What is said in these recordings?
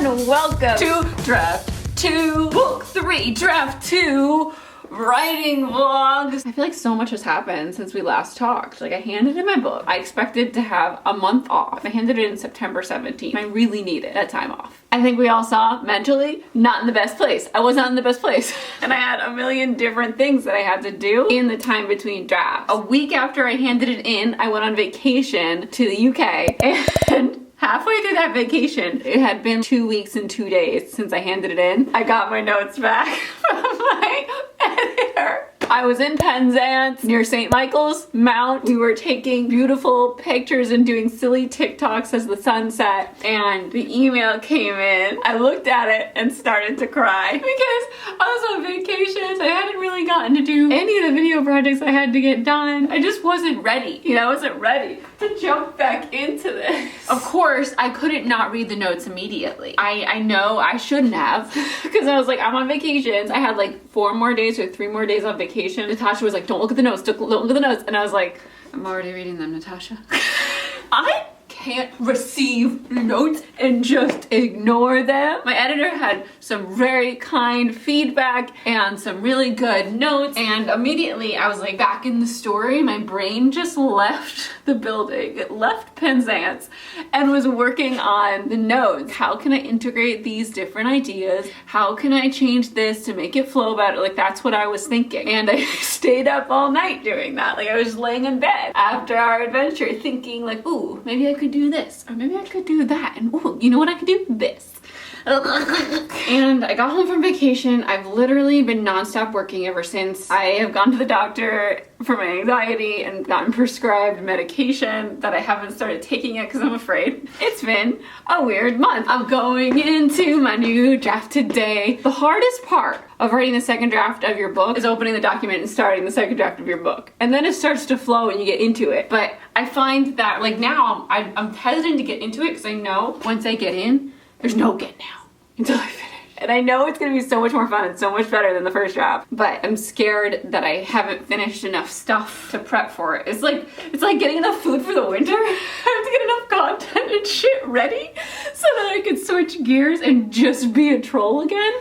and welcome to Draft 2, Book 3, Draft 2, Writing Vlogs. I feel like so much has happened since we last talked. Like, I handed in my book. I expected to have a month off. I handed it in September 17th. I really needed that time off. I think we all saw, mentally, not in the best place. I was not in the best place. And I had a million different things that I had to do in the time between drafts. A week after I handed it in, I went on vacation to the UK, and halfway through that vacation, it had been 2 weeks and 2 days since I handed it in. I got my notes back from my editor. I was in Penzance near St. Michael's Mount. We were taking beautiful pictures and doing silly TikToks as the sun set, and the email came in. I looked at it and started to cry because I was on vacation. I hadn't really gotten to do any of the video projects I had to get done. I just wasn't ready. I wasn't ready to jump back into this. Of course, I couldn't not read the notes immediately. I know I shouldn't have because I was like, I'm on vacations. I had like 4 more days or 3 more days on vacation. Natasha was like, don't look at the notes, don't look at the notes. And I was like, I'm already reading them, Natasha. I can't receive notes and just ignore them. My editor had some very kind feedback and some really good notes, and immediately I was like back in the story. My brain just left the building. It left Penzance and was working on the notes. How can I integrate these different ideas? How can I change this to make it flow better? Like, that's what I was thinking. And I stayed up all night doing that. Like, I was just laying in bed after our adventure thinking like, ooh, maybe I could do this, or maybe I could do that, and ooh, you know what I could do? This. And I got home from vacation. I've literally been nonstop working ever since. I have gone to the doctor for my anxiety and gotten prescribed medication that I haven't started taking yet because I'm afraid. It's been a weird month. I'm going into my new draft today. The hardest part of writing the second draft of your book is opening the document and starting the second draft of your book. And then it starts to flow and you get into it. But I find that like now I'm hesitant to get into it because I know once I get in, there's no getting out until I finish. And I know it's gonna be so much more fun and so much better than the first draft, but I'm scared that I haven't finished enough stuff to prep for it. It's like getting enough food for the winter. I have to get enough content and shit ready so that I can switch gears and just be a troll again.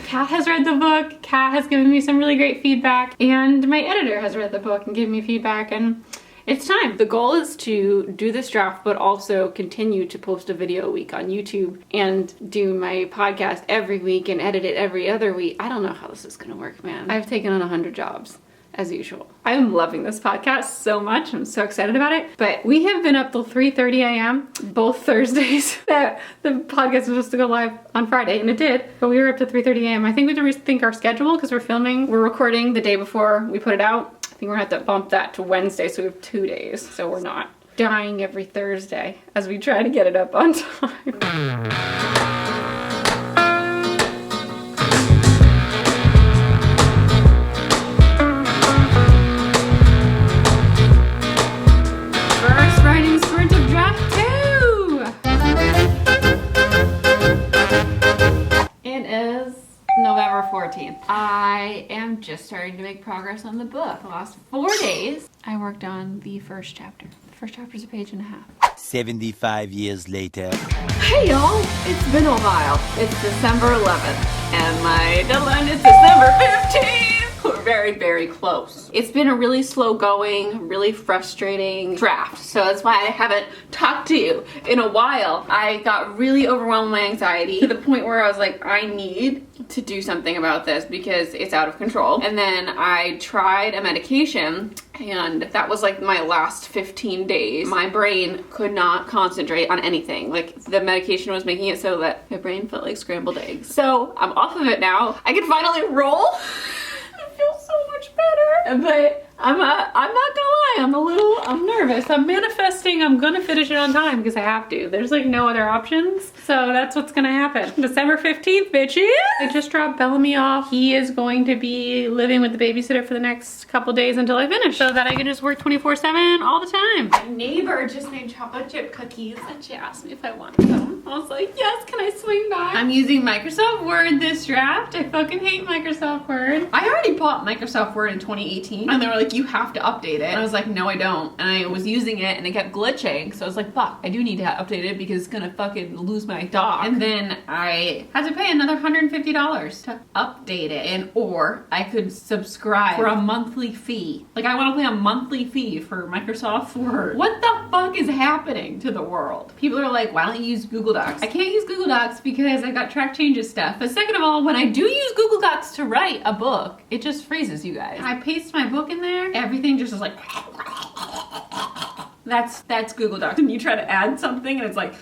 Kat has read the book. Kat has given me some really great feedback, and my editor has read the book and given me feedback, and it's time. The goal is to do this draft, but also continue to post a video a week on YouTube and do my podcast every week and edit it every other week. I don't know how this is gonna work, man. I've taken on 100 jobs, as usual. I'm loving this podcast so much. I'm so excited about it. But we have been up till 3:30 a.m. both Thursdays. That the podcast was supposed to go live on Friday, and it did, but we were up to 3:30 a.m. I think we have to rethink our schedule because we're recording the day before we put it out. I think we're gonna have to bump that to Wednesday, so we have 2 days, so we're not dying every Thursday as we try to get it up on time. First writing sprint of draft 2! It is November 14th. I am just starting to make progress on the book. The last 4 days, I worked on the first chapter. The first chapter is a page and a half. 75 years later. Hey y'all, it's been a while. It's December 11th, and my deadline is December 15th. We're very, very close. It's been a really slow going, really frustrating draft, so that's why I haven't talked to you in a while. I got really overwhelmed with my anxiety to the point where I was like, I need to do something about this because it's out of control. And then I tried a medication, and that was like my last 15 days. My brain could not concentrate on anything. Like, the medication was making it so that my brain felt like scrambled eggs. So I'm off of it now. I can finally roll. I feel so much better. But I'm not gonna lie, I'm nervous. I'm manifesting I'm gonna finish it on time because I have to. There's like no other options. So that's what's gonna happen. December 15th, bitches. I just dropped Bellamy off. He is going to be living with the babysitter for the next couple days until I finish so that I can just work 24/7 all the time. My neighbor just made chocolate chip cookies and she asked me if I wanted them. I was like, yes, can I swing by? I'm using Microsoft Word this draft. I fucking hate Microsoft Word. I already bought Microsoft Word in 2018 and they were like like, you have to update it. And I was like, no, I don't. And I was using it and it kept glitching. So I was like, fuck, I do need to update it because it's gonna fucking lose my dock. And then I had to pay another $150 to update it. And or I could subscribe for a monthly fee. Like, I want to pay a monthly fee for Microsoft Word. What the fuck is happening to the world? People are like, why don't you use Google Docs? I can't use Google Docs because I got track changes stuff. But second of all, when I do use Google Docs to write a book, it just freezes, you guys. I paste my book in there, everything just is like, that's Google Docs. And you try to add something and it's like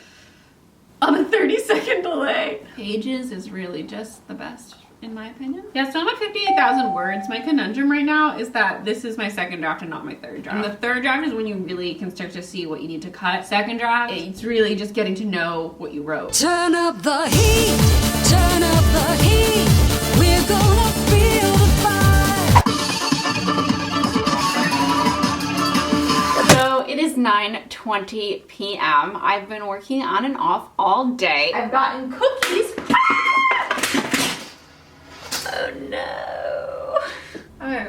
on a 30-second delay. Pages is really just the best, in my opinion. Yeah, so I'm at 58,000 words. My conundrum right now is that this is my second draft and not my third draft. And the third draft is when you really can start to see what you need to cut. Second draft, it's really just getting to know what you wrote. Turn up the heat, turn up the heat. We're gonna feel the fire. So it is 9:20 p.m. I've been working on and off all day. I've gotten cookies. Oh no. Oh.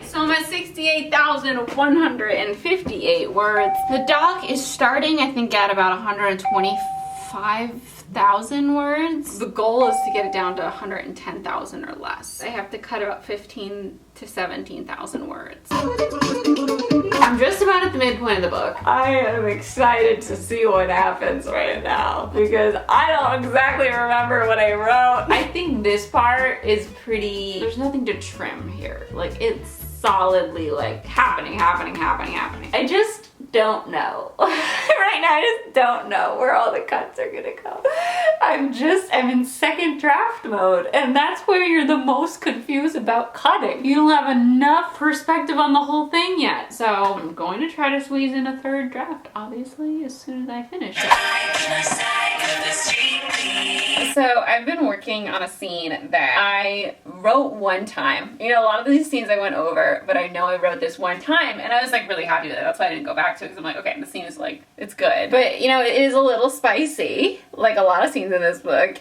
So I'm at 68,158 words. The doc is starting, I think, at about 125,000 words. The goal is to get it down to 110,000 or less. I have to cut about 15 to 17,000 words. I'm just about at the midpoint of the book. I am excited to see what happens right now because I don't exactly remember what I wrote. I think this part is pretty, there's nothing to trim here. Like, it's solidly like happening. I just don't know. Right now, I just don't know where all the cuts are gonna go. I'm in second draft mode, and that's where you're the most confused about cutting. You don't have enough perspective on the whole thing yet. So I'm going to try to squeeze in a third draft, obviously, as soon as I finish it. So I've been working on a scene that I wrote one time. You know, a lot of these scenes I went over, but I know I wrote this one time, and I was like really happy with it. That's why I didn't go back to it, because I'm like, okay, the scene is like, it's good. But you know, it is a little spicy, like a lot of scenes in this book.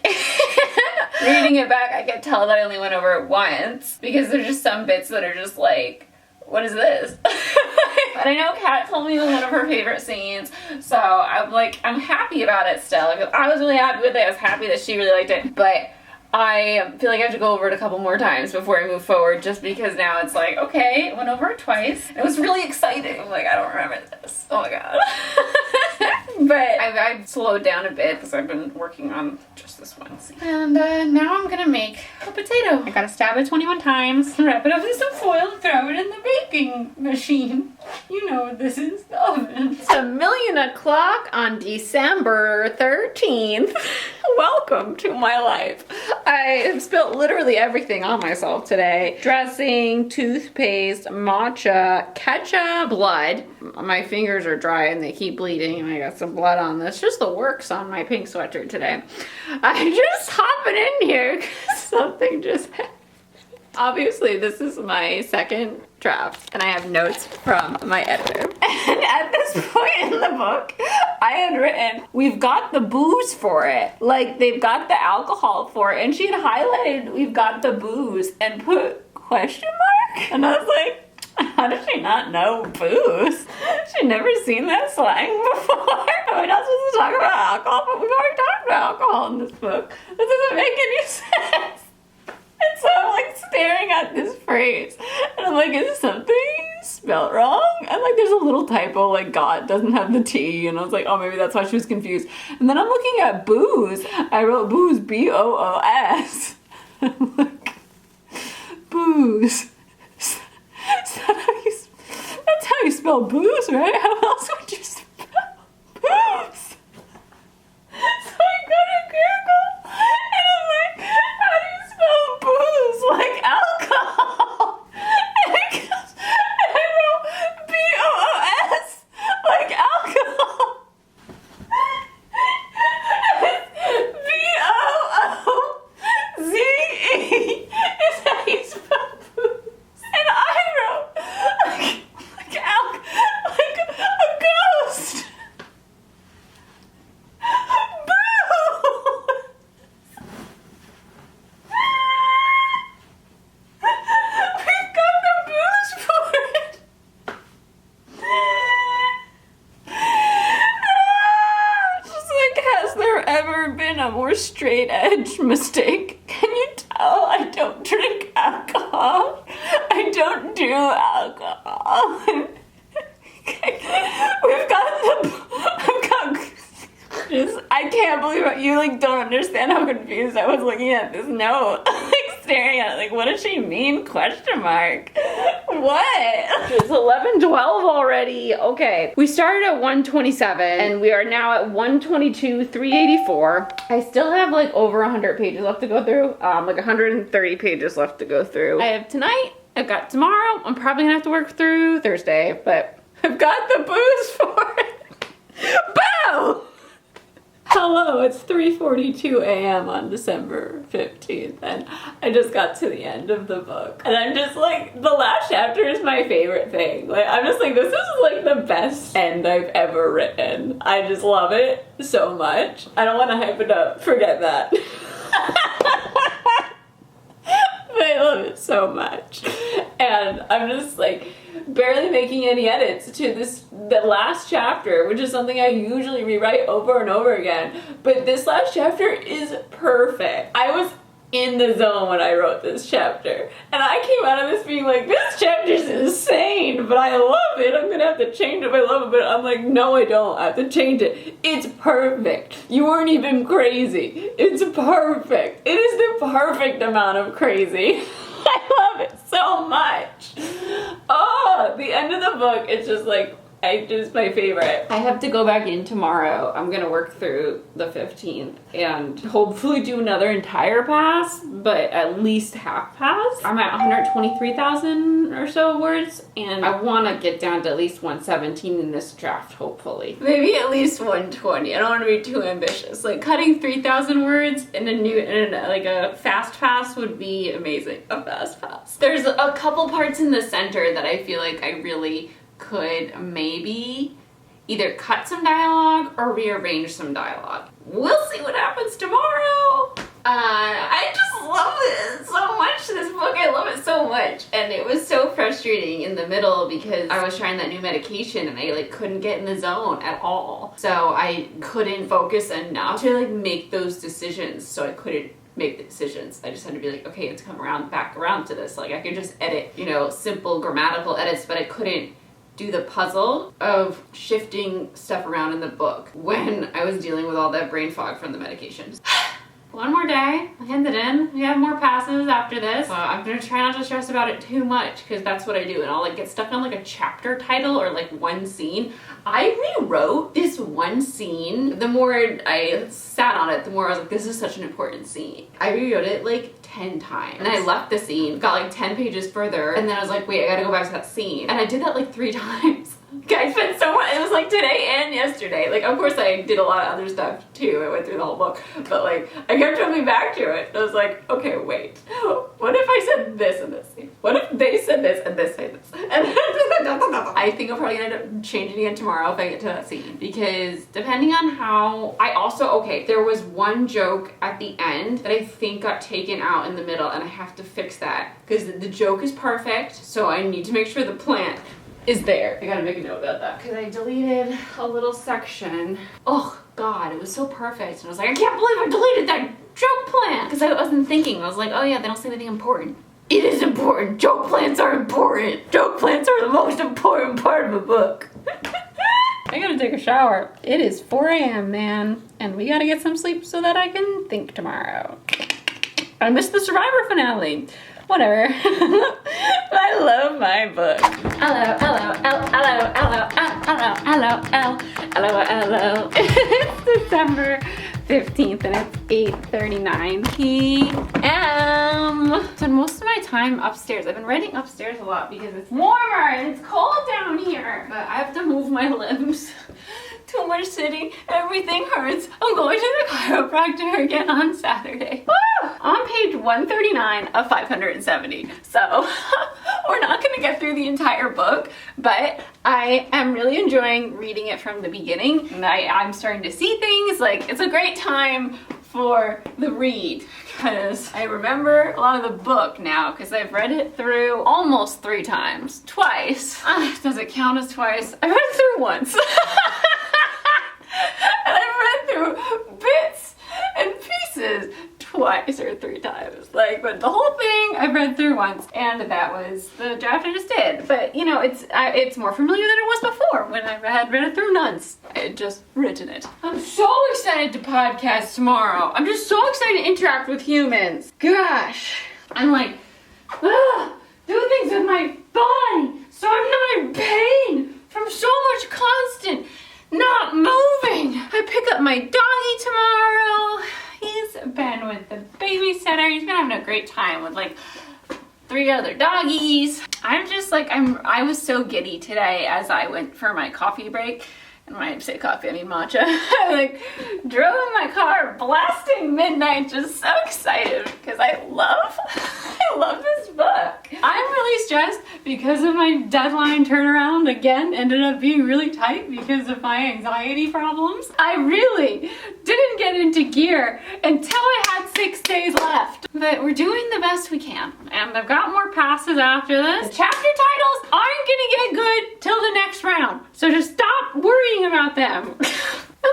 Reading it back, I can tell that I only went over it once, because there's just some bits that are just like, what is this? But I know Kat told me it was one of her favorite scenes, so I'm like, I'm happy about it still. I was really happy with it. I was happy that she really liked it, but I feel like I have to go over it a couple more times before I move forward, just because now it's like, okay, I went over it twice. It was really exciting. I'm like, I don't remember this. Oh my god. But I've slowed down a bit because I've been working on just this one scene. And now I'm gonna make a potato. I gotta stab it 21 times, wrap it up in some foil, and throw it in the baking machine. You know what this is, the oven. It's 1,000,000 o'clock on December 13th. Welcome to my life. I have spilled literally everything on myself today. Dressing, toothpaste, matcha, ketchup, blood. My fingers are dry and they keep bleeding, and I got some blood on this. Just the works on my pink sweater today. I'm just hopping in here because something just happened. Obviously, this is my second draft, and I have notes from my editor. And at this point in the book, I had written, we've got the booze for it. Like, they've got the alcohol for it. And she had highlighted, we've got the booze, and put question mark? And I was like, how does she not know booze? She'd never seen that slang before. We're not supposed to talk about alcohol, but we've already talked about alcohol in this book. That doesn't make any sense. And so I'm like staring at this phrase, and I'm like, is something spelled wrong? And like, there's a little typo, like God doesn't have the T, and I was like, oh, maybe that's why she was confused. And then I'm looking at booze. I wrote booze, B-O-O-S. I'm like, booze. That's how you spell booze, right? How else would you spell booze? So I go to Google, and I'm like, how do you spell booze like alcohol? And it goes, and I wrote B-O-O-S like alcohol. B-O-O-Z-E is how you spell booze. And I wrote like a gun. a more straight edge mistake. Can you tell I don't drink alcohol? I don't do alcohol. I can't believe it. You like don't understand how confused I was looking at this note. Like staring at it, like what does she mean? Question mark. What? It's 11:12 already. Okay. We started at 127 and we are now at 122,384. I still have like over 100 pages left to go through. Like 130 pages left to go through. I have tonight, I've got tomorrow. I'm probably gonna have to work through Thursday, but I've got the booze for it. Boo! Hello, it's 3:42 a.m. on December 15th, and I just got to the end of the book. And I'm just like, the last chapter is my favorite thing. Like, I'm just like, this is like the best end I've ever written. I just love it so much. I don't want to hype it up. Forget that. But I love it so much. And I'm just like, barely making any edits to the last chapter, which is something I usually rewrite over and over again. But this last chapter is perfect. I was in the zone when I wrote this chapter. And I came out of this being like, this chapter is insane, but I love it. I'm gonna have to change it if I love it. But I'm like, no, I don't. I have to change it. It's perfect. You weren't even crazy. It's perfect. It is the perfect amount of crazy. I love it so much. Oh, the end of the book, it's just like, just my favorite. I have to go back in tomorrow. I'm gonna work through the 15th and hopefully do another entire pass, but at least half pass. I'm at 123,000 or so words, and I wanna get down to at least 117 in this draft, hopefully. Maybe at least 120. I don't wanna be too ambitious. Like cutting 3,000 words in a fast pass would be amazing. A fast pass. There's a couple parts in the center that I feel like I really could maybe either cut some dialogue or rearrange some dialogue. We'll see what happens tomorrow. I just love it so much, this book. I love it so much. And it was so frustrating in the middle because I was trying that new medication and I like couldn't get in the zone at all. So I couldn't focus enough to like make those decisions. So I couldn't make the decisions. I just had to be like, okay, let's come back around to this. Like I could just edit, simple grammatical edits, but I couldn't do the puzzle of shifting stuff around in the book when I was dealing with all that brain fog from the medications. One more day, I hand it in. We have more passes after this. I'm gonna try not to stress about it too much because that's what I do, and I'll like get stuck on like a chapter title or like one scene. I rewrote this one scene. The more I sat on it, the more I was like, this is such an important scene. I rewrote it like 10 times. And I left the scene, got like 10 pages further, and then I was like, wait, I gotta go back to that scene. And I did that like 3 times. I spent so much, it was like today and yesterday. Like, of course I did a lot of other stuff too. I went through the whole book, but like, I kept coming back to it. I was like, okay, wait, what if I said this in this scene? What if they said this and this said this? And I think I'll probably end up changing again tomorrow if I get to that scene. Because depending on how, there was one joke at the end that I think got taken out in the middle and I have to fix that. Because the joke is perfect, so I need to make sure the plant is there. I gotta make a note about that. Because I deleted a little section. Oh God, it was so perfect. And I was like, I can't believe I deleted that joke plant. Because I wasn't thinking. I was like, oh yeah, they don't say anything important. It is important. Joke plants are important. Joke plants are the most important part of a book. I gotta take a shower. It is 4 a.m., man. And we gotta get some sleep so that I can think tomorrow. I missed the Survivor finale. Whatever. I love my book. Hello. It's December 15th and it's 8:39 p.m. Spend most of my time upstairs. I've been writing upstairs a lot because it's warmer and it's cold down here. But I have to move my limbs. Too much sitting, everything hurts. I'm going to the chiropractor again on Saturday. Woo! On page 139 of 570. So we're not gonna get through the entire book, but I am really enjoying reading it from the beginning. And I'm starting to see things. Like, it's a great time for the read because I remember a lot of the book now because I've read it through almost 3 times. Twice. Does it count as twice? I read it through once. And I've read through bits and twice or 3 times. Like, but the whole thing I've read through once, and that was the draft I just did. But you know, it's more familiar than it was before when I had read it through once. I had just written it. I'm so excited to podcast tomorrow. I'm just so excited to interact with humans. Gosh, I'm like, do things with my body so I'm not in pain from so much constant not moving. I pick up my doggy tomorrow. He's been with the babysitter. He's been having a great time with like 3 other doggies. I'm just like, I was so giddy today as I went for my coffee break. And when I say coffee, I mean matcha. I like drove in my car blasting Midnight, just so excited because I love this book. I'm really stressed because of my deadline turnaround again ended up being really tight because of my anxiety problems. I really didn't get into gear until I had 6 days left. But we're doing the best we can. And I've got more passes after this. The chapter titles aren't gonna get good till the next round. So just stop worrying about them.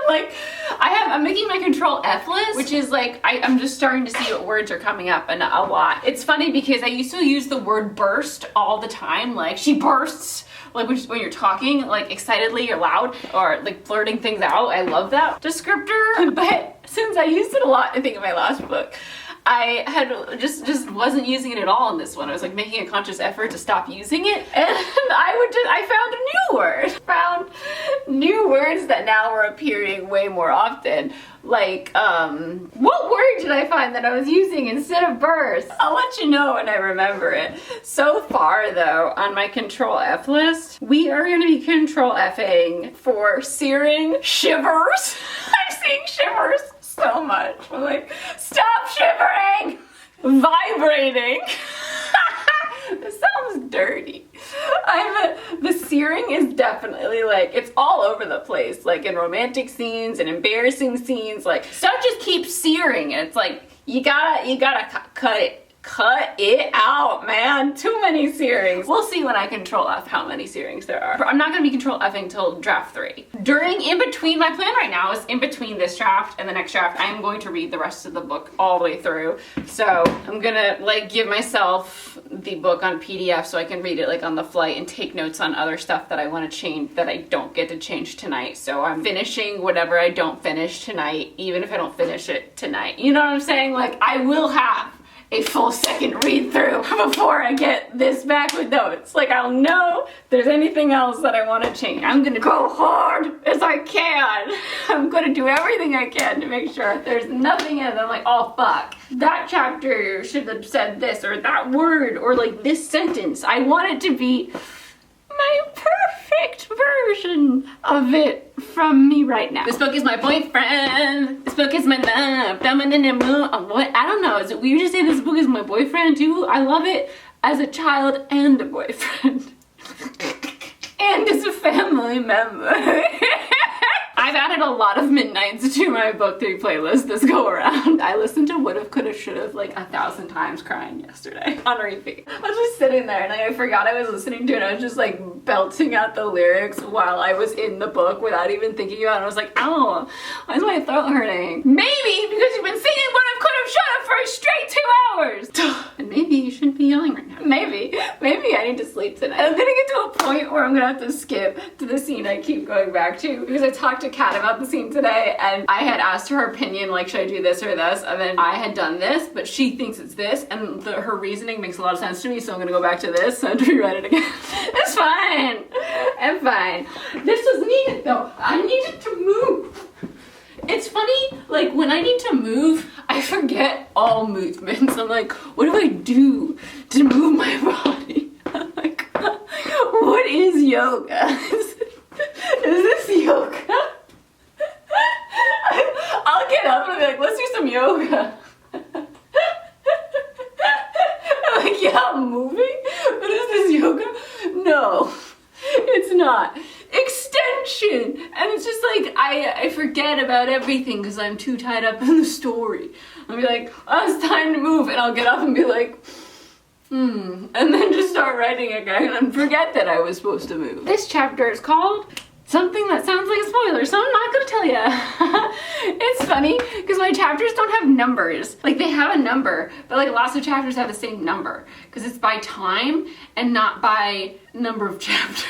Like, I'm making my Control F list, which is like, I'm just starting to see what words are coming up and a lot. It's funny because I used to use the word burst all the time, like she bursts, like when you're talking like excitedly or loud or like blurting things out. I love that descriptor, but since I used it a lot, I think in my last book, I had just wasn't using it at all in this one. I was like making a conscious effort to stop using it, and I found a new word. Found new words that now are appearing way more often. Like, what word did I find that I was using instead of burst? I'll let you know when I remember it. So far though, on my Control F list, we are gonna be Control F-ing for searing shivers. I'm seeing shivers so much. I'm like, stop shivering! Vibrating. This sounds dirty. The searing is definitely like, it's all over the place, like in romantic scenes and embarrassing scenes, like stuff just keeps searing and it's like, you gotta cut it out, man. Too many searings. We'll see when I Control F how many searings there are. I'm not gonna be Control F until draft 3. In between, my plan right now is in between this draft and the next draft, I am going to read the rest of the book all the way through. So I'm gonna like give myself the book on PDF so I can read it like on the flight and take notes on other stuff that I want to change that I don't get to change tonight. So I'm finishing whatever I don't finish tonight, even if I don't finish it tonight. You know what I'm saying? Like, I will have a full second read through before I get this back with notes. Like, I'll know if there's anything else that I want to change. I'm gonna go hard as I can. I'm gonna do everything I can to make sure there's nothing in it that I'm like, oh fuck, that chapter should have said this, or that word, or like this sentence. I want it to be my perfect version of it from me right now. This book is my boyfriend. This book is my love. What? I don't know. Is it weird to say this book is my boyfriend too? I love it as a child and a boyfriend. And as a family member. I've added a lot of midnights to my book 3 playlist this go around. I listened to Would've, Could've, Should've like 1,000 times crying yesterday on repeat. I was just sitting there and like, I forgot I was listening to it. I was just like belting out the lyrics while I was in the book without even thinking about it. I was like, ow, why is my throat hurting? Maybe because you've been singing Would've, Could've, Should've for a straight 2 hours. And maybe you shouldn't be yelling right now. Maybe I need to sleep tonight. I'm gonna get to a point where I'm gonna have to skip to the scene I keep going back to because I talked to Kat about the scene today and I had asked her opinion, like, should I do this or this? And then I had done this, but she thinks it's this, and her reasoning makes a lot of sense to me, so I'm gonna go back to this and rewrite it again. It's fine. I'm fine. This was needed though. I needed to move. It's funny, like when I need to move, I forget all movements. I'm like, what do I do to move my body? I'm like, what is yoga? Is this yoga? I'll get up and be like, let's do some yoga. I'm like, yeah, I'm moving, but is this yoga? No, it's not. Extension. And it's just like, I forget about everything because I'm too tied up in the story. I'll be like, oh, it's time to move, and I'll get up and be like, and then just start writing again and forget that I was supposed to move. This chapter is called something that sounds like a spoiler, so I'm not gonna tell you. It's funny because my chapters don't have numbers. Like they have a number, but like lots of chapters have the same number because it's by time and not by number of chapters.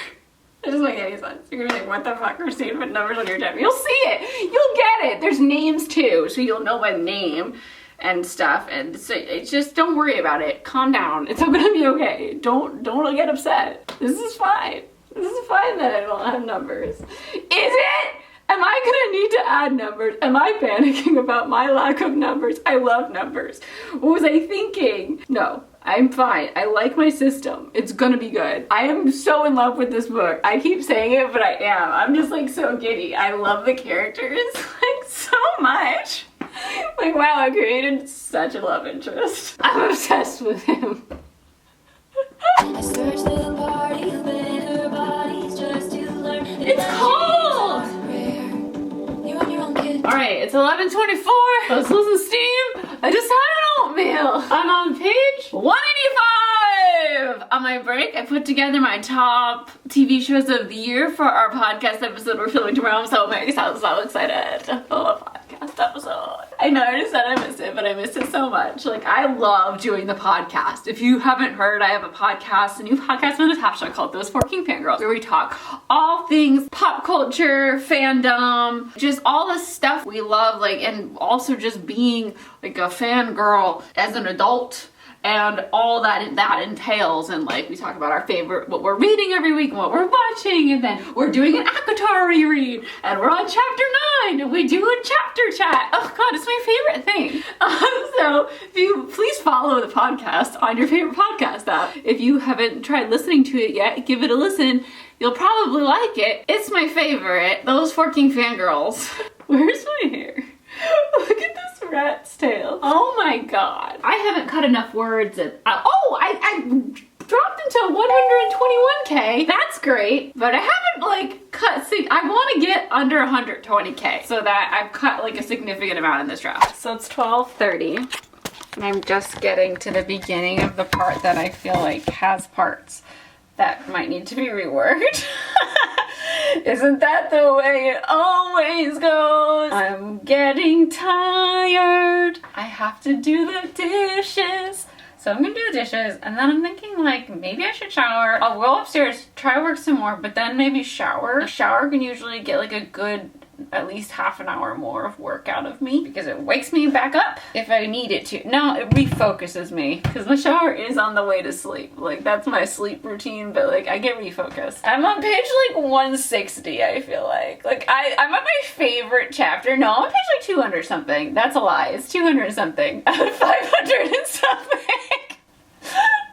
It doesn't make any sense. You're gonna be like, what the fuck, Christine, put numbers on your chapter. You'll see it. You'll get it. There's names too, so you'll know by name and stuff. And so it's just, don't worry about it. Calm down. It's gonna be okay. Don't get upset. This is fine. This is fine that I don't have numbers. Is it? Am I gonna need to add numbers? Am I panicking about my lack of numbers? I love numbers. What was I thinking? No, I'm fine. I like my system. It's gonna be good. I am so in love with this book. I keep saying it, but I am. I'm just like so giddy. I love the characters like so much. Like, wow, I created such a love interest. I'm obsessed with him. I search the party, better bodies just to learn. It's cold! You and your own kid. Alright, it's 11:24. Let's listen to Steam. I just had an oatmeal. I'm on page 185. On my break, I put together my top TV shows of the year for our podcast episode we're filming tomorrow. I'm so excited to film a podcast episode. I know I just said I miss it, but I miss it so much. Like, I love doing the podcast. If you haven't heard, I have a podcast, a new podcast on the Top Show called Those Forking Fangirls, where we talk all things pop culture, fandom, just all the stuff we love, like, and also just being like a fangirl as an adult. And all that entails, and like we talk about our favorite, what we're reading every week, and what we're watching, and then we're doing an ACOTAR reread, and we're on chapter 9, and we do a chapter chat. Oh God, it's my favorite thing. So if you please follow the podcast on your favorite podcast app. If you haven't tried listening to it yet, give it a listen. You'll probably like it. It's my favorite. Those Forking Fangirls. Where's my hair? Look at this rat's tail. Oh my God. I haven't cut enough words. I dropped into 121K. That's great. But I haven't like cut, I want to get under 120K so that I've cut like a significant amount in this draft. So it's 12:30 and I'm just getting to the beginning of the part that I feel like has parts that might need to be reworked. Isn't that the way it always goes? I'm getting tired. I have to do the dishes. So I'm gonna do the dishes, and then I'm thinking like maybe I should shower. I'll go upstairs, try to work some more, but then maybe shower. A shower can usually get like a good at least half an hour more of work out of me because it wakes me back up if I need it to. No, it refocuses me because the shower is on the way to sleep. Like that's my sleep routine, but like I get refocused. I'm on page like 160, I feel like. Like I'm at my favorite chapter. No, I'm on page like 200 something. That's a lie. It's 200 something out of 500 and something.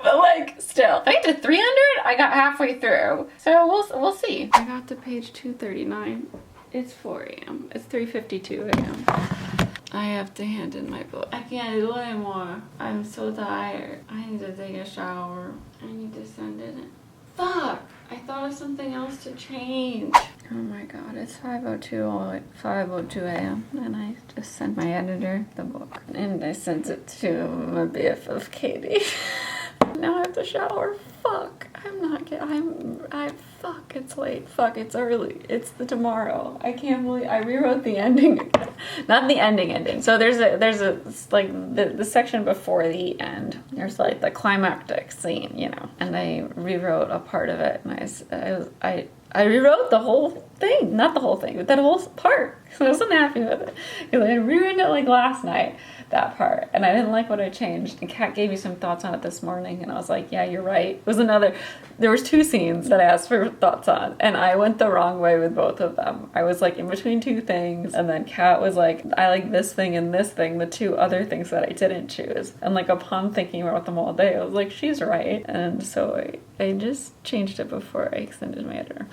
But like still, if I get to 300, I got halfway through. So we'll see. I got to page 239. It's 4 a.m. It's 3:52 a.m. I have to hand in my book. I can't do anymore. I'm so tired. I need to take a shower. I need to send it in. Fuck! I thought of something else to change. Oh my God, it's 5:02 a.m. and I just sent my editor the book. And I sent it to my BFF Katie. Now I have to shower. Fuck. Fuck, it's late. Fuck, it's early. It's the tomorrow. I can't believe I rewrote the ending again. Not the ending. So there's a like the section before the end. There's like the climactic scene, you know, and I rewrote a part of it, and I rewrote the whole thing, not the whole thing, but that whole part. So I wasn't happy with it because I had rewritten it like last night, that part, and I didn't like what I changed. And Kat gave me some thoughts on it this morning, and I was like, yeah, you're right. There was 2 scenes that I asked for thoughts on, and I went the wrong way with both of them. I was like in between 2 things, and then Kat was like, I like this thing and this thing, the 2 other things that I didn't choose. And like upon thinking about them all day, I was like, she's right. And so I just changed it before I extended my editor.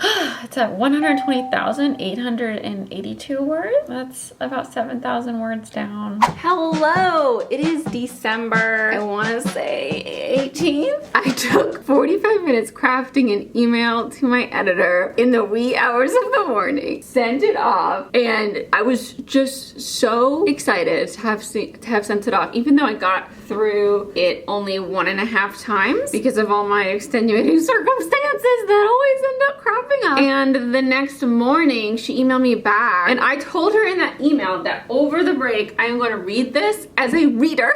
It's at 120,882 words. That's about 7,000 words down. Hello, it is December, I want to say 18th. I took 45 minutes crafting an email to my editor in the wee hours of the morning, sent it off, and I was just so excited to have sent it off, even though I got through it only 1.5 times because of all my extenuating circumstances that always end up cropping up. And the next morning she emailed me back, and I told her in that email that over the break I am going to read this as a reader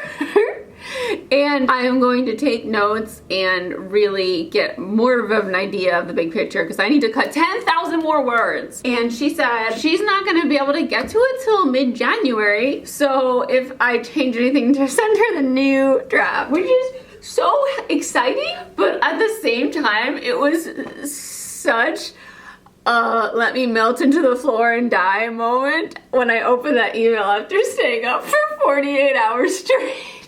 and I am going to take notes and really get more of an idea of the big picture because I need to cut 10,000 more words. And she said she's not going to be able to get to it till mid-January, so if I change anything, to send her the new draft, which is so exciting, but at the same time it was such let me melt into the floor and die moment when I opened that email after staying up for 48 hours straight.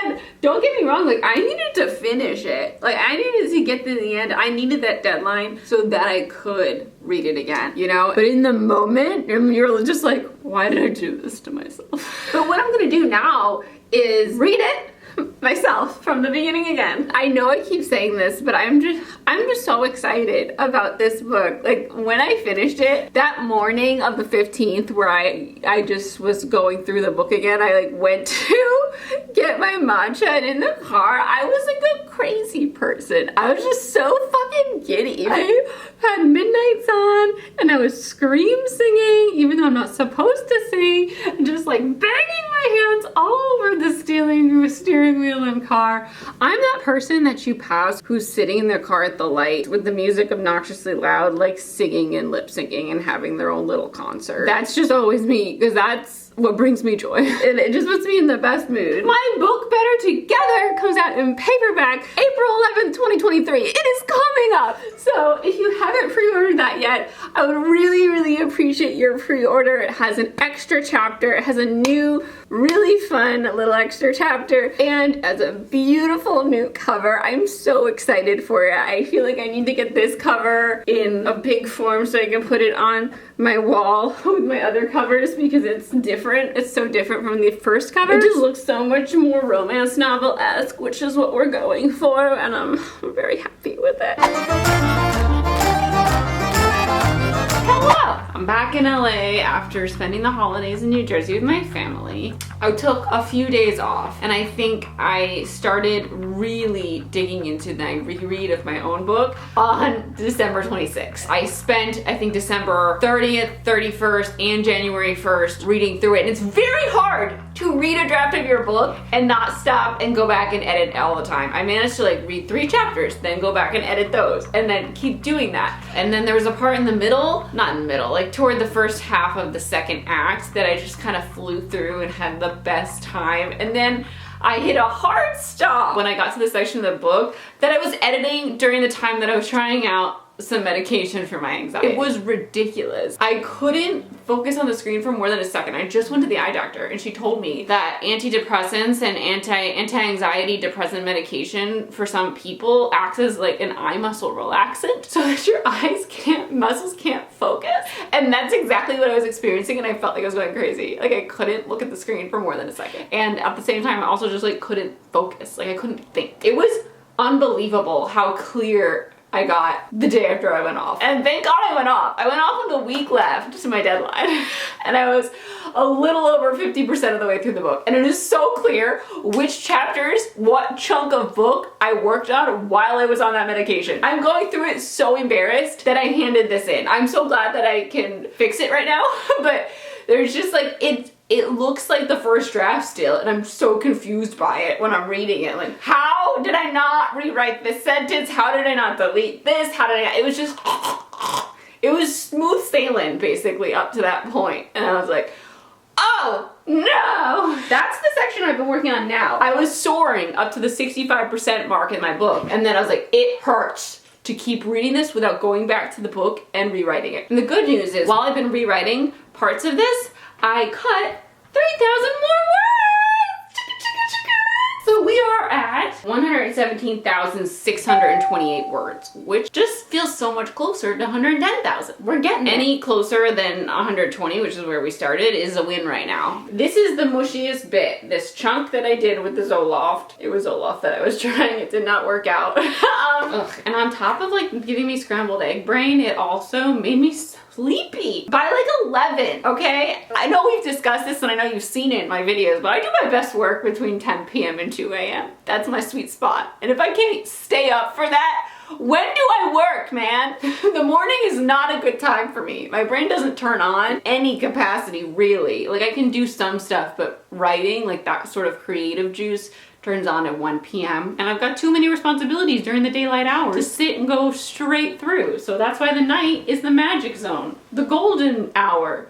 And don't get me wrong, like I needed to finish it. Like I needed to get to the end. I needed that deadline so that I could read it again, you know? But in the moment, you're just like, why did I do this to myself? But what I'm gonna do now is read it myself from the beginning again. I know I keep saying this, but I'm just so excited about this book. Like when I finished it that morning of the 15th, where I just was going through the book again, I like went to get my matcha, and in the car I was like a crazy person. I was just so fucking giddy. I had midnights on and I was scream singing even though I'm not supposed to sing, and just like banging my hands all over the steering wheel and car. I'm that person that you pass who's sitting in their car at the light with the music obnoxiously loud, like singing and lip syncing and having their own little concert. That's just always me, because that's what brings me joy. And it just puts me in the best mood. My book Better Together comes out in paperback April 11th, 2023. It is coming up. So if you haven't pre-ordered that yet, I would really, really appreciate your pre-order. It has an extra chapter. It has a new, really fun little extra chapter, and as a beautiful new cover. I'm so excited for it. I feel like I need to get this cover in a big form so I can put it on my wall with my other covers, because it's different. It's so different from the first cover. It just looks so much more romance novel-esque, which is what we're going for, and I'm very happy with it. Hello! I'm back in LA after spending the holidays in New Jersey with my family. I took a few days off, and I think I started really digging into the reread of my own book on December 26th. I spent, I think, December 30th, 31st, and January 1st reading through it, and it's very hard to read a draft of your book and not stop and go back and edit all the time. I managed to like read 3 chapters, then go back and edit those, and then keep doing that. And then there was a part in the middle, not in the middle, like toward the first half of the second act that I just kind of flew through and had the best time. And then I hit a hard stop when I got to the section of the book that I was editing during the time that I was trying out some medication for my anxiety. It was ridiculous. I couldn't focus on the screen for more than a second. I just went to the eye doctor and she told me that antidepressants and anti-anxiety depressant medication for some people acts as like an eye muscle relaxant so that your muscles can't focus. And that's exactly what I was experiencing, and I felt like I was going crazy. Like I couldn't look at the screen for more than a second. And at the same time, I also just like couldn't focus. Like I couldn't think. It was unbelievable how clear I got the day after I went off. And thank God I went off. I went off with a week left to my deadline. And I was a little over 50% of the way through the book. And it is so clear which chapters, what chunk of book I worked on while I was on that medication. I'm going through it so embarrassed that I handed this in. I'm so glad that I can fix it right now. But there's just like, it looks like the first draft still, and I'm so confused by it when I'm reading it. Like, how did I not rewrite this sentence? How did I not delete this? How did I, it was just, it was smooth sailing basically up to that point. And I was like, oh no! That's the section I've been working on now. I was soaring up to the 65% mark in my book, and then I was like, it hurts to keep reading this without going back to the book and rewriting it. And the good news is, while I've been rewriting parts of this, I cut 3,000 more words! So we are at 117,628 words, which just feels so much closer to 110,000. We're getting any closer than 120, which is where we started, is a win right now. This is the mushiest bit. This chunk that I did with the Zoloft. It was Zoloft that I was trying. It did not work out. And on top of like giving me scrambled egg brain, it also made me sleepy by like 11, okay? I know we've discussed this and I know you've seen it in my videos, but I do my best work between 10 p.m. and 2 a.m. That's my sweet spot. And if I can't stay up for that When do I work, man? The morning is not a good time for me. My brain doesn't turn on any capacity, really. Like, I can do some stuff, but writing, like that sort of creative juice, turns on at 1 p.m. And I've got too many responsibilities during the daylight hours to sit and go straight through. So that's why the night is the magic zone, the golden hour,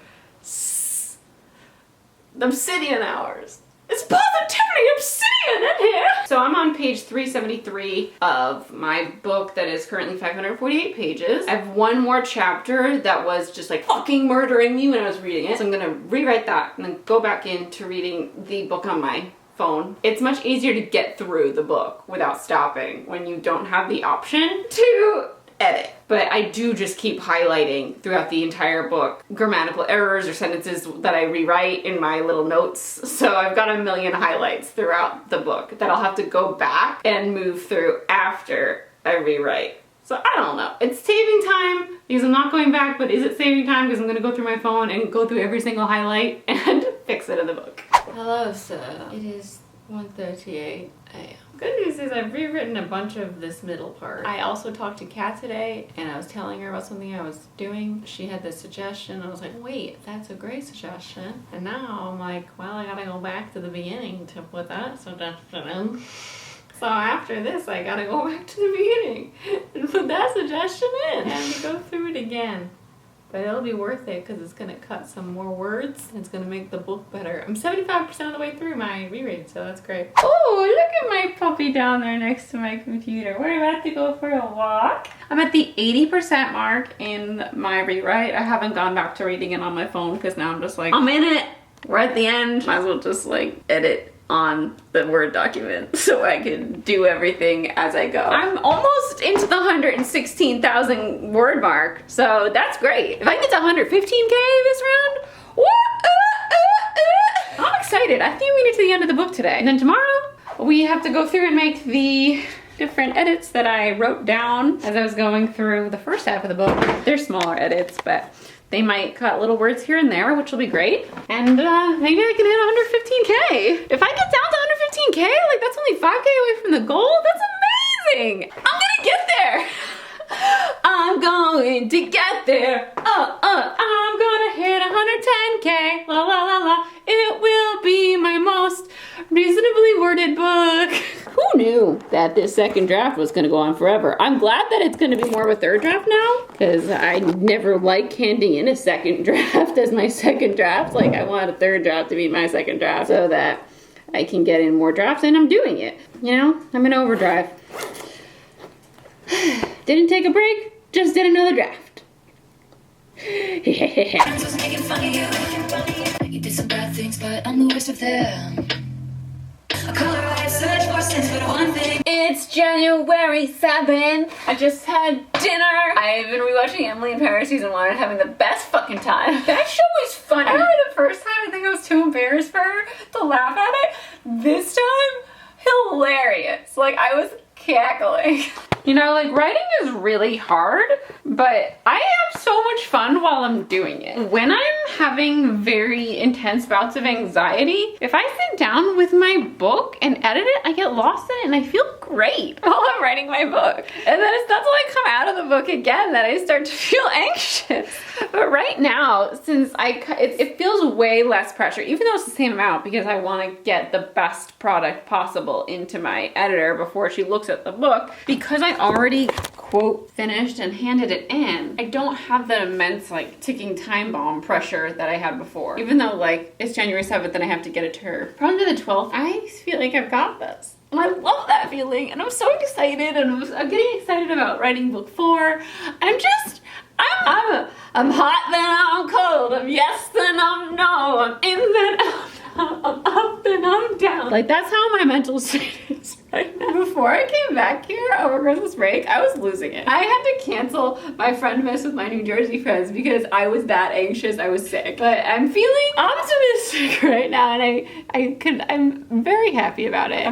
the obsidian hours. It's positively obsidian in here! So I'm on page 373 of my book that is currently 548 pages. I have one more chapter that was just like fucking murdering me when I was reading it. So I'm gonna rewrite that and then go back into reading the book on my phone. It's much easier to get through the book without stopping when you don't have the option to edit. But I do just keep highlighting throughout the entire book grammatical errors or sentences that I rewrite in my little notes. So I've got a million highlights throughout the book that I'll have to go back and move through after I rewrite. So I don't know. It's saving time because I'm not going back, but is it saving time because I'm going to go through my phone and go through every single highlight and fix it in the book. Hello, sir. It is 1:38 a.m. Good news is I've rewritten a bunch of this middle part. I also talked to Kat today and I was telling her about something I was doing. She had this suggestion. I was like, wait, that's a great suggestion. And now I'm like, well, I gotta go back to the beginning to put that suggestion in. So after this, I gotta go back to the beginning and put that suggestion in and go through it again. But it'll be worth it because it's gonna cut some more words and it's gonna make the book better. I'm 75% of the way through my reread, so that's great. Oh, look at my puppy down there next to my computer. We're about to go for a walk. I'm at the 80% mark in my rewrite. I haven't gone back to reading it on my phone because now I'm just like, I'm in it. We're at the end. Might as well just like edit on the Word document so I can do everything as I go. I'm almost into the 116,000 word mark, so that's great. If I get to 115K this round, I'm excited. I think we get to the end of the book today. And then tomorrow, we have to go through and make the different edits that I wrote down as I was going through the first half of the book. They're smaller edits, but they might cut little words here and there, which will be great. And maybe I can hit 115K. If I get down to 115K, like that's only 5K away from the goal, that's amazing. I'm gonna get there. I'm going to get there. I'm gonna hit 110K. La la la la. It will be my most reasonably worded book. Who knew that this second draft was gonna go on forever? I'm glad that it's gonna be more of a third draft now, because I never like handing in a second draft as my second draft. Like, I want a third draft to be my second draft so that I can get in more drafts, and I'm doing it. You know, I'm in overdrive. Didn't take a break, just did another draft. Friends was making fun of you. You did some bad things, but I'm the worst of them. I call her, I search for sense, but one thing. It's January 7th. I just had dinner. I've been rewatching Emily in Paris season 1 and having the best fucking time. That show was funny. I remember the first time I think I was too embarrassed for her to laugh at it. This time, hilarious. Like, I was cackling. You know, like, writing is really hard, but I have so much fun while I'm doing it. When I'm having very intense bouts of anxiety, if I sit down with my book and edit it, I get lost in it and I feel great while I'm writing my book. And then it's not until I come out of the book again that I start to feel anxious. But right now, since it feels way less pressure, even though it's the same amount, because I want to get the best product possible into my editor before she looks at the book, because I already quote finished and handed it in, I don't have that immense like ticking time bomb pressure that I had before. Even though like it's January 7th and I have to get it to her probably the 12th, I feel like I've got this. And I love that feeling, and I'm so excited, and I'm getting excited about writing book 4. I'm hot, then I'm cold, I'm yes, then I'm no, I'm in, then I'm up, then I'm down. Like, that's how my mental state is right now. Before I came back here over Christmas break, I was losing it. I had to cancel my friend miss with my New Jersey friends because I was that anxious, I was sick. But I'm feeling optimistic right now, and I'm very happy about it.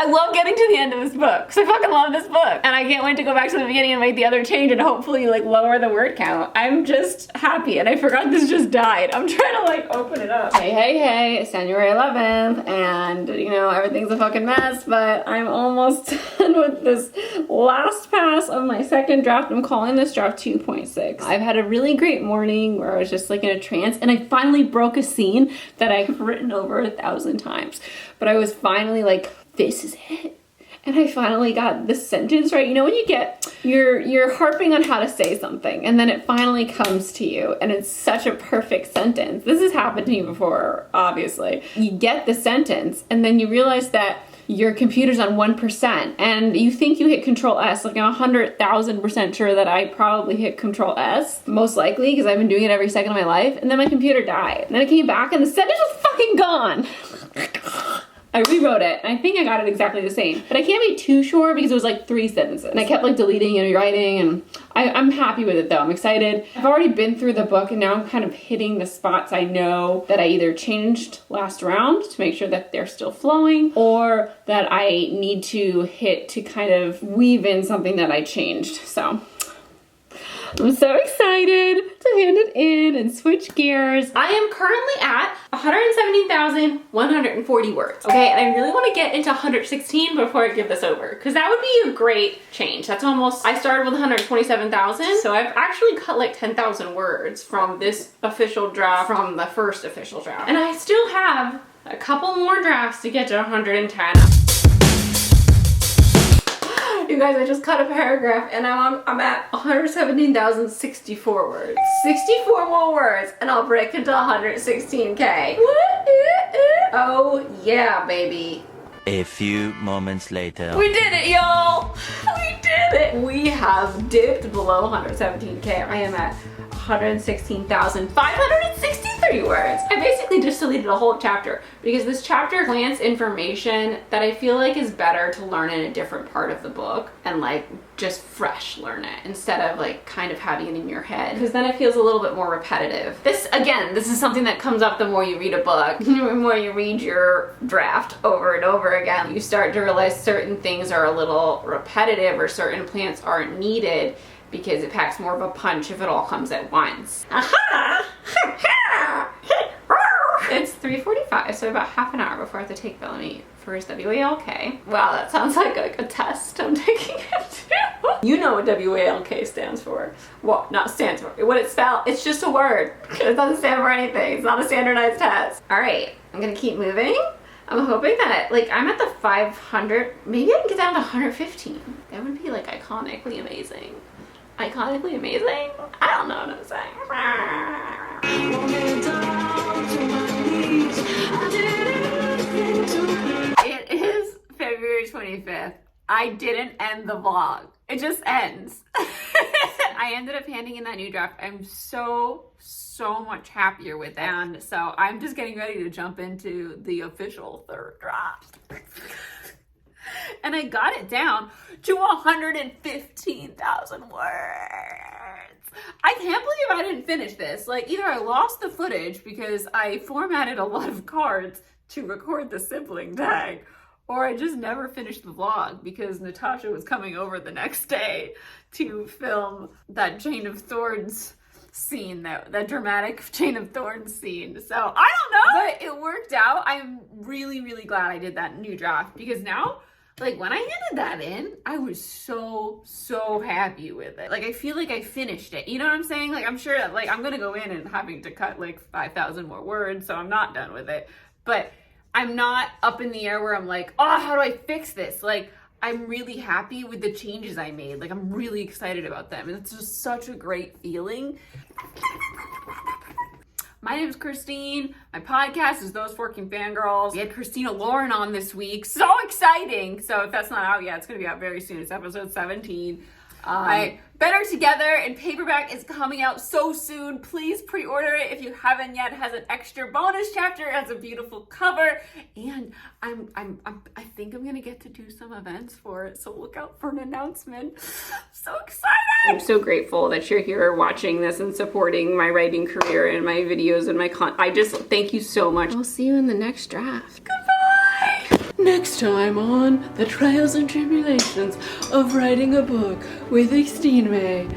I love getting to the end of this book because I fucking love this book. And I can't wait to go back to the beginning and make the other change and hopefully like lower the word count. I'm just happy. And I forgot this just died. I'm trying to like open it up. Hey, it's January 11th and you know, everything's a fucking mess, but I'm almost done with this last pass of my second draft. I'm calling this draft 2.6. I've had a really great morning where I was just like in a trance and I finally broke a scene that I have written over 1,000 times. But I was finally like, this is it. And I finally got the sentence right. You know when you get, you're harping on how to say something and then it finally comes to you and it's such a perfect sentence. This has happened to me before, obviously. You get the sentence and then you realize that your computer's on 1% and you think you hit Control S. Like I'm 100,000% sure that I probably hit Control S, most likely because I've been doing it every second of my life. And then my computer died. And then I came back and the sentence was fucking gone. I rewrote it, and I think I got it exactly the same. But I can't be too sure because it was like 3 sentences. And I kept like deleting and rewriting, and I'm happy with it though. I'm excited. I've already been through the book, and now I'm kind of hitting the spots I know that I either changed last round to make sure that they're still flowing, or that I need to hit to kind of weave in something that I changed. So I'm so excited to hand it in and switch gears. I am currently at 117,140 words, okay? And I really want to get into 116 before I give this over, because that would be a great change. That's almost, I started with 127,000, so I've actually cut like 10,000 words from this official draft, from the first official draft. And I still have a couple more drafts to get to 110. You guys, I just cut a paragraph and I'm at 117,064 words. 64 more words and I'll break into 116K. Oh yeah, baby. A few moments later. We did it, y'all. We did it. We have dipped below 117K. I am at 116,563 words. I basically just deleted a whole chapter because this chapter grants information that I feel like is better to learn in a different part of the book and like just fresh learn it instead of like kind of having it in your head, because then it feels a little bit more repetitive. This is something that comes up the more you read a book, the more you read your draft over and over again. You start to realize certain things are a little repetitive or certain plants aren't needed, because it packs more of a punch if it all comes at once. It's 3:45, so about half an hour before I have to take Bellamy for his WALK. Wow, that sounds like a test I'm taking him to. You know what WALK stands for. Well, not stands for, what it spells. It's just a word. It doesn't stand for anything. It's not a standardized test. All right, I'm gonna keep moving. I'm hoping that, like, I'm at the 500, maybe I can get down to 115. That would be like iconically amazing. Iconically amazing? I don't know what I'm saying. It is February 25th. I didn't end the vlog. It just ends. I ended up handing in that new draft. I'm so much happier with it. And so I'm just getting ready to jump into the official third draft. And I got it down to 115,000 words. I can't believe I didn't finish this. Like, either I lost the footage because I formatted a lot of cards to record the sibling tag, or I just never finished the vlog because Natasha was coming over the next day to film that Chain of Thorns scene, that dramatic Chain of Thorns scene. So I don't know, but it worked out. I'm really glad I did that new draft, because now, like, when I handed that in, I was so happy with it. Like, I feel like I finished it. You know what I'm saying? Like, I'm sure that, like, I'm gonna go in and having to cut like 5,000 more words, so I'm not done with it. But I'm not up in the air where I'm like, oh, how do I fix this? Like, I'm really happy with the changes I made. Like, I'm really excited about them. And it's just such a great feeling. My name is Christine. My podcast is Those Forking Fangirls. We had Christina Lauren on this week. So exciting. So if that's not out yet, it's going to be out very soon. It's episode 17. Better Together in paperback is coming out so soon. Please pre-order it if you haven't yet. It has an extra bonus chapter. It has a beautiful cover. And I think I'm gonna get to do some events for it, so look out for an announcement. I'm so excited. I'm so grateful that you're here watching this and supporting my writing career and my videos and my I just thank you so much. I'll see you in the next draft. Goodbye. Next time on the trials and tribulations of writing a book with Christine May.